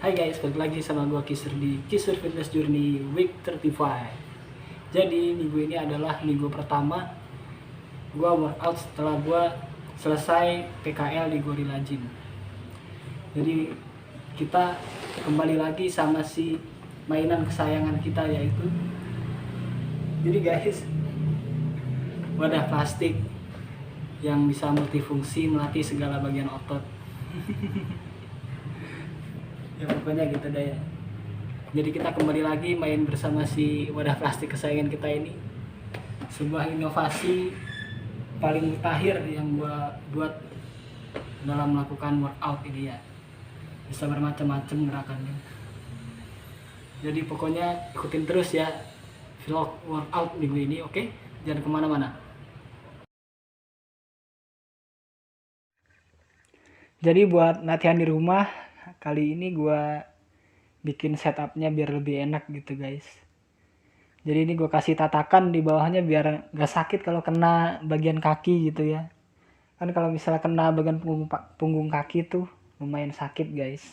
Hai guys, balik lagi sama gue Kisur di Kisur Fitness Journey Week 35. Jadi minggu ini adalah minggu pertama gue workout setelah gue selesai PKL di Gorilla Gym. Jadi kita kembali lagi sama si mainan kesayangan kita, yaitu jadi guys, wadah plastik yang bisa multifungsi melatih segala bagian otot. Ya pokoknya gitu deh ya. Jadi kita kembali lagi main bersama si wadah plastik kesayangan kita ini. Sebuah inovasi paling mutakhir yang gua buat dalam melakukan workout ini ya. Bisa bermacam-macam gerakannya. Jadi pokoknya ikutin terus ya vlog workout minggu ini, oke? Jangan kemana-mana. Jadi buat latihan di rumah, kali ini gua bikin setupnya biar lebih enak gitu guys. Jadi ini gue kasih tatakan di bawahnya biar gak sakit kalau kena bagian kaki gitu ya. Kan kalau misalnya kena bagian punggung kaki tuh lumayan sakit guys.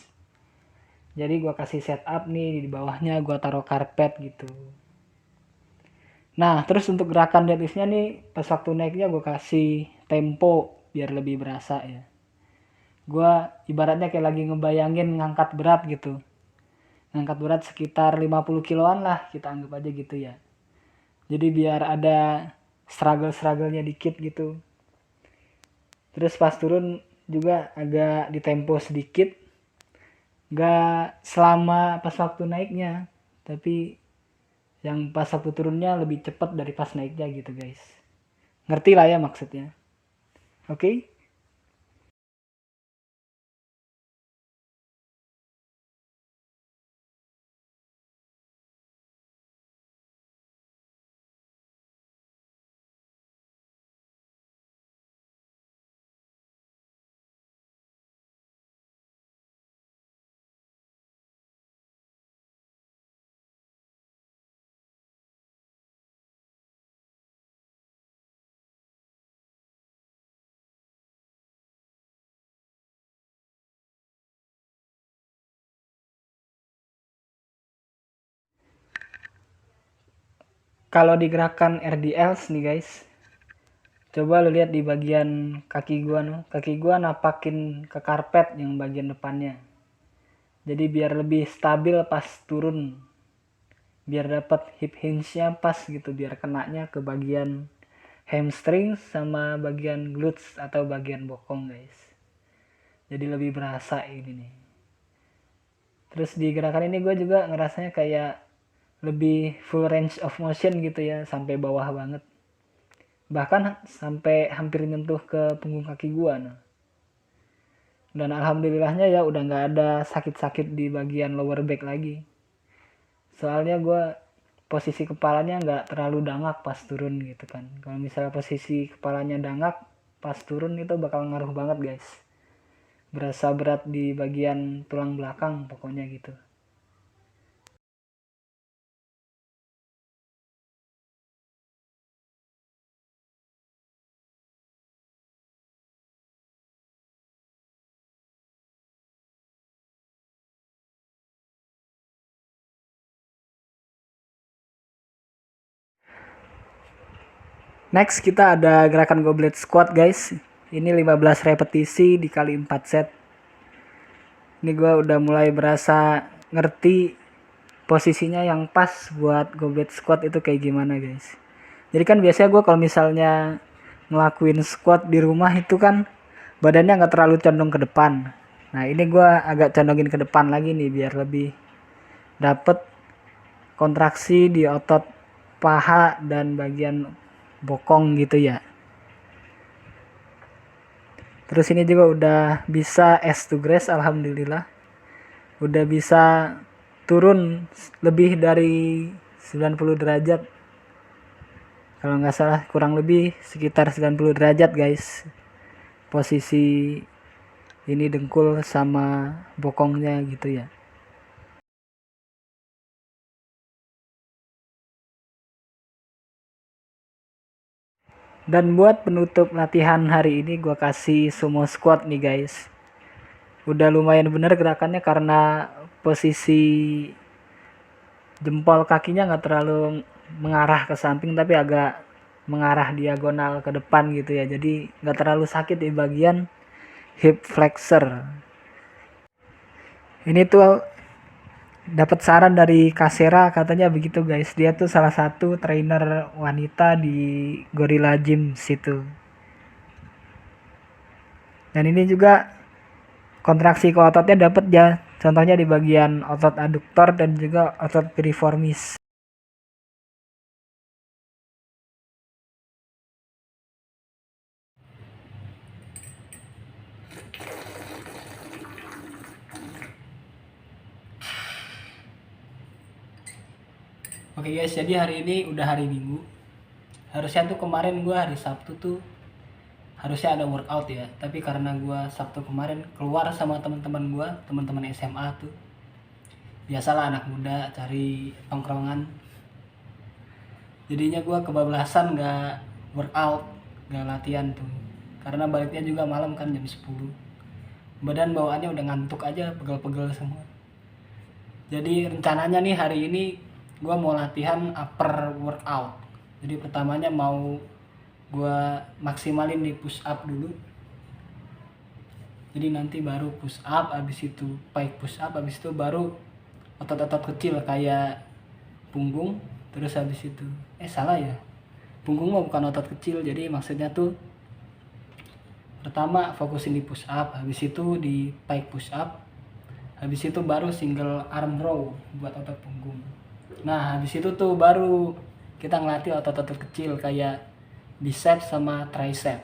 Jadi gue kasih setup nih, di bawahnya gue taruh karpet gitu. Nah terus untuk gerakan deadliftnya nih, pas waktu naiknya gue kasih tempo biar lebih berasa ya. Gue ibaratnya kayak lagi ngebayangin ngangkat berat gitu. Ngangkat berat sekitar 50 kiloan lah, kita anggap aja gitu ya. Jadi biar ada struggle-strugglenya dikit gitu. Terus pas turun juga agak ditempo sedikit. Gak selama pas waktu naiknya, tapi yang pas waktu turunnya lebih cepat dari pas naiknya gitu guys. Ngerti lah ya maksudnya. Oke? Okay? Kalau di gerakan RDLs nih guys, coba lu lihat di bagian kaki gua no. Kaki gua napakin ke karpet yang bagian depannya. Jadi biar lebih stabil pas turun. Biar dapat hip hinge-nya pas gitu, biar kenanya ke bagian hamstring sama bagian glutes atau bagian bokong guys. Jadi lebih berasa ini nih. Terus di gerakan ini gue juga ngerasanya kayak lebih full range of motion gitu ya, sampai bawah banget. Bahkan sampai hampir nyentuh ke punggung kaki gue nah. Dan alhamdulillahnya ya udah nggak ada sakit-sakit di bagian lower back lagi. Soalnya gue posisi kepalanya nggak terlalu dangak pas turun gitu kan. Kalau misalnya posisi kepalanya dangak pas turun itu bakal ngaruh banget guys. Berasa berat di bagian tulang belakang pokoknya gitu. Next kita ada gerakan goblet squat guys. Ini 15 repetisi dikali 4 set. Ini gue udah mulai berasa ngerti posisinya yang pas buat goblet squat itu kayak gimana guys. Jadi kan biasanya gue kalau misalnya ngelakuin squat di rumah itu kan badannya nggak terlalu condong ke depan. Nah ini gue agak condongin ke depan lagi nih biar lebih dapet kontraksi di otot paha dan bagian bokong gitu ya. Terus ini juga udah bisa S to grace alhamdulillah. Udah bisa turun lebih dari 90 derajat. Kalau nggak salah kurang lebih sekitar 90 derajat guys. Posisi ini dengkul sama bokongnya gitu ya. Dan buat penutup latihan hari ini gue kasih sumo squat nih guys. Udah lumayan bener gerakannya karena posisi jempol kakinya nggak terlalu mengarah ke samping tapi agak mengarah diagonal ke depan gitu ya, jadi nggak terlalu sakit di bagian hip flexor. Ini tuh dapat saran dari Kasera, katanya begitu guys, dia tuh salah satu trainer wanita di Gorilla Gym situ. Dan ini juga kontraksi ke ototnya dapat ya, contohnya di bagian otot aduktor dan juga otot piriformis. Oke guys, jadi hari ini udah hari Minggu. Harusnya tuh kemarin gue hari Sabtu tuh harusnya ada workout ya, tapi karena gue Sabtu kemarin keluar sama teman-teman gue, teman-teman SMA tuh, biasalah anak muda cari tongkrongan, jadinya gue kebablasan gak workout, gak latihan tuh, karena baliknya juga malam kan jam 10. Badan bawaannya udah ngantuk aja, pegel-pegel semua. Jadi rencananya nih hari ini gue mau latihan upper workout. Jadi pertamanya mau gue maksimalin di push up dulu. Jadi nanti baru push up, habis itu pike push up, habis itu baru otot-otot kecil kayak punggung, terus habis itu salah ya, punggung mah bukan otot kecil, jadi maksudnya tuh pertama fokusin di push up, habis itu di pike push up, habis itu baru single arm row buat otot punggung. Nah habis itu tuh baru kita ngelatih otot-otot kecil kayak bicep sama tricep.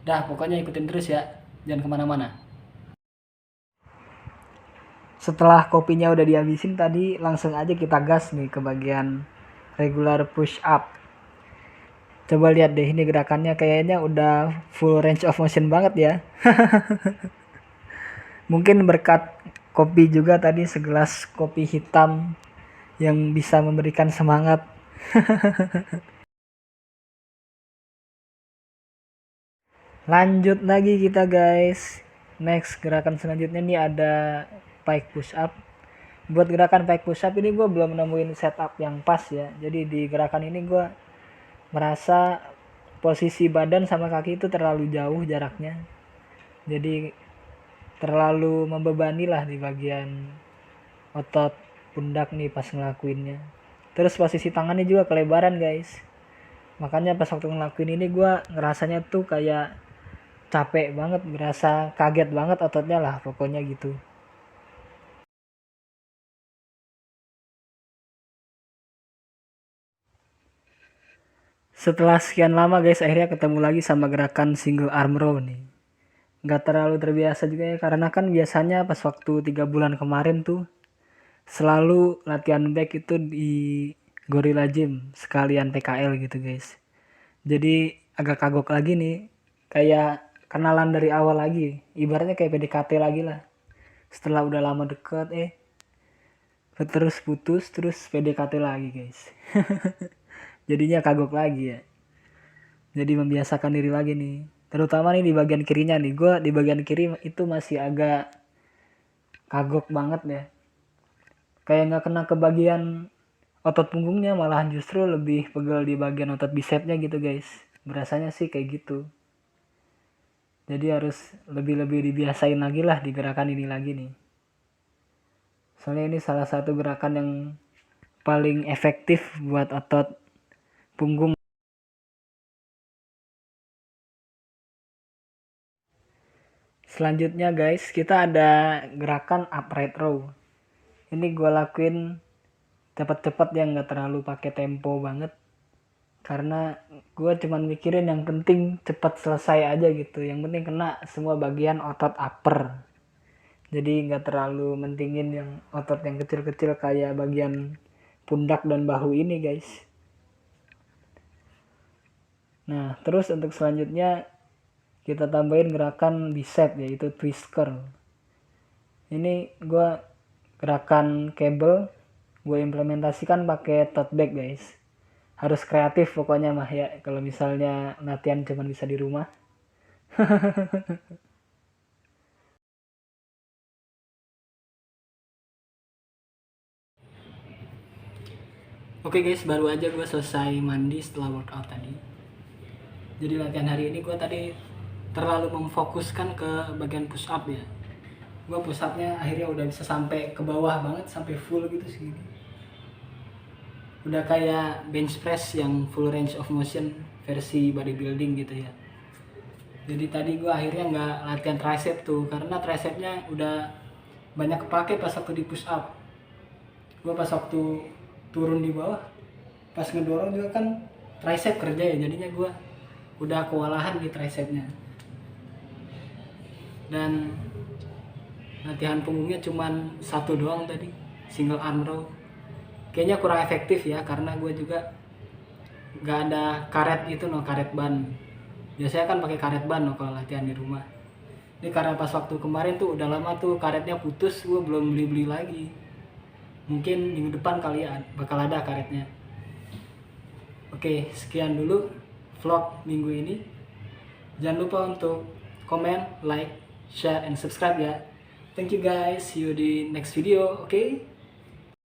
Dah pokoknya ikutin terus ya, jangan kemana-mana. Setelah kopinya udah dihabisin tadi, langsung aja kita gas nih ke bagian regular push up. Coba lihat deh, ini gerakannya kayaknya udah full range of motion banget ya. Mungkin berkat kopi juga tadi, segelas kopi hitam yang bisa memberikan semangat. Lanjut lagi kita guys. Next gerakan selanjutnya nih ada pike push up. Buat gerakan pike push up ini gue belum nemuin setup yang pas ya. Jadi di gerakan ini gue merasa posisi badan sama kaki itu terlalu jauh jaraknya. Jadi terlalu membebani lah di bagian otot pundak nih pas ngelakuinnya. Terus posisi tangannya juga kelebaran guys. Makanya pas waktu ngelakuin ini gue ngerasanya tuh kayak capek banget, berasa kaget banget ototnya lah pokoknya gitu. Setelah sekian lama guys, akhirnya ketemu lagi sama gerakan single arm row nih. Nggak terlalu terbiasa juga ya, karena kan biasanya pas waktu 3 bulan kemarin tuh selalu latihan back itu di Gorilla Gym sekalian PKL gitu guys. Jadi agak kagok lagi nih, kayak kenalan dari awal lagi, ibaratnya kayak PDKT lagi lah. Setelah udah lama deket terus putus, terus PDKT lagi guys. Jadinya kagok lagi ya, jadi membiasakan diri lagi nih, terutama nih di bagian kirinya nih. Gue di bagian kiri itu masih agak kagok banget ya, kayak nggak kena ke bagian otot punggungnya, malahan justru lebih pegel di bagian otot bicepnya gitu guys, berasanya sih kayak gitu. Jadi harus lebih dibiasain lagi lah di gerakan ini lagi nih, soalnya ini salah satu gerakan yang paling efektif buat otot punggung. Selanjutnya guys, kita ada gerakan upright row. Ini gue lakuin cepet-cepet yang nggak terlalu pakai tempo banget, karena gue cuman mikirin yang penting cepet selesai aja gitu, yang penting kena semua bagian otot upper. Jadi nggak terlalu mentingin yang otot yang kecil-kecil kayak bagian pundak dan bahu ini guys. Nah terus untuk selanjutnya kita tambahin gerakan bicep, yaitu twist curl. Ini gue gerakan cable gue implementasikan pakai tote bag guys. Harus kreatif pokoknya mah ya, kalau misalnya latihan cuma bisa di rumah. Oke guys, baru aja gue selesai mandi setelah workout tadi. Jadi latihan hari ini gue tadi terlalu memfokuskan ke bagian push up ya. Gue push upnya akhirnya udah bisa sampai ke bawah banget, sampai full gitu segini. Udah kayak bench press yang full range of motion versi bodybuilding gitu ya. Jadi tadi gue akhirnya nggak latihan tricep tuh, karena tricepnya udah banyak kepake pas waktu di push up. Gue pas waktu turun di bawah, pas ngedorong juga kan tricep kerja ya, jadinya gue udah kewalahan di tricepnya. Dan latihan punggungnya cuman satu doang tadi, single arm row. Kayaknya kurang efektif ya, karena gue juga nggak ada karet itu karet ban. Biasanya kan pakai karet ban kalau latihan di rumah. Ini karena pas waktu kemarin tuh udah lama tuh karetnya putus, gue belum beli lagi. Mungkin minggu depan kali ya bakal ada karetnya. Oke, sekian dulu vlog minggu ini. Jangan lupa untuk komen, like, share, and subscribe ya. Thank you guys. See you di next video. Okay?